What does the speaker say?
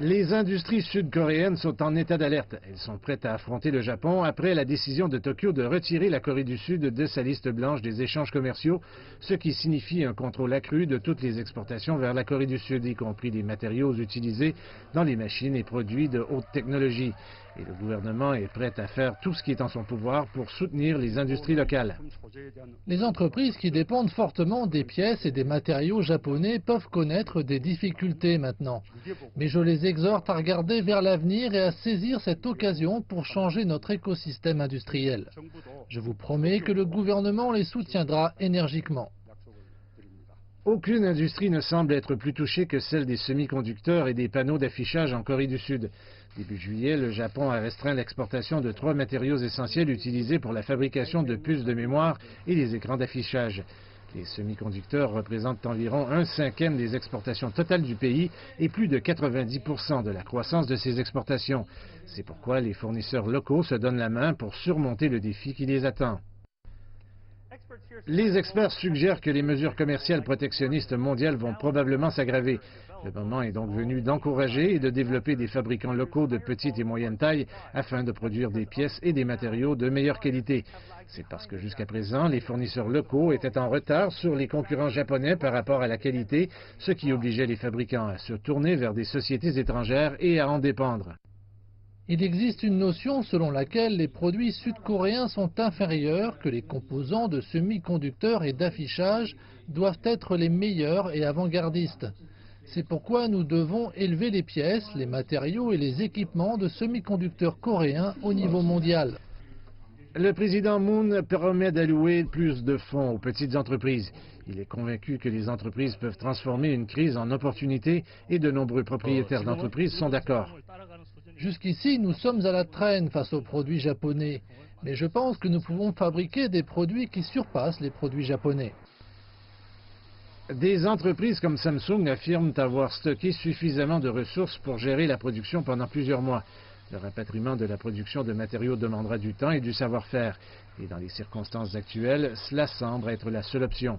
Les industries sud-coréennes sont en état d'alerte. Elles sont prêtes à affronter le Japon après la décision de Tokyo de retirer la Corée du Sud de sa liste blanche des échanges commerciaux, ce qui signifie un contrôle accru de toutes les exportations vers la Corée du Sud, y compris les matériaux utilisés dans les machines et produits de haute technologie. Et le gouvernement est prêt à faire tout ce qui est en son pouvoir pour soutenir les industries locales. Les entreprises qui dépendent fortement des pièces et des matériaux japonais peuvent connaître des difficultés maintenant. Mais je les exhorte à regarder vers l'avenir et à saisir cette occasion pour changer notre écosystème industriel. Je vous promets que le gouvernement les soutiendra énergiquement. Aucune industrie ne semble être plus touchée que celle des semi-conducteurs et des panneaux d'affichage en Corée du Sud. Début juillet, le Japon a restreint l'exportation de 3 matériaux essentiels utilisés pour la fabrication de puces de mémoire et les écrans d'affichage. Les semi-conducteurs représentent environ 1/5 des exportations totales du pays et plus de 90% de la croissance de ces exportations. C'est pourquoi les fournisseurs locaux se donnent la main pour surmonter le défi qui les attend. Les experts suggèrent que les mesures commerciales protectionnistes mondiales vont probablement s'aggraver. Le moment est donc venu d'encourager et de développer des fabricants locaux de petite et moyenne taille afin de produire des pièces et des matériaux de meilleure qualité. C'est parce que jusqu'à présent, les fournisseurs locaux étaient en retard sur les concurrents japonais par rapport à la qualité, ce qui obligeait les fabricants à se tourner vers des sociétés étrangères et à en dépendre. Il existe une notion selon laquelle les produits sud-coréens sont inférieurs, que les composants de semi-conducteurs et d'affichage doivent être les meilleurs et avant-gardistes. C'est pourquoi nous devons élever les pièces, les matériaux et les équipements de semi-conducteurs coréens au niveau mondial. Le président Moon promet d'allouer plus de fonds aux petites entreprises. Il est convaincu que les entreprises peuvent transformer une crise en opportunité et de nombreux propriétaires d'entreprises sont d'accord. Jusqu'ici, nous sommes à la traîne face aux produits japonais, mais je pense que nous pouvons fabriquer des produits qui surpassent les produits japonais. Des entreprises comme Samsung affirment avoir stocké suffisamment de ressources pour gérer la production pendant plusieurs mois. Le rapatriement de la production de matériaux demandera du temps et du savoir-faire. Et dans les circonstances actuelles, cela semble être la seule option.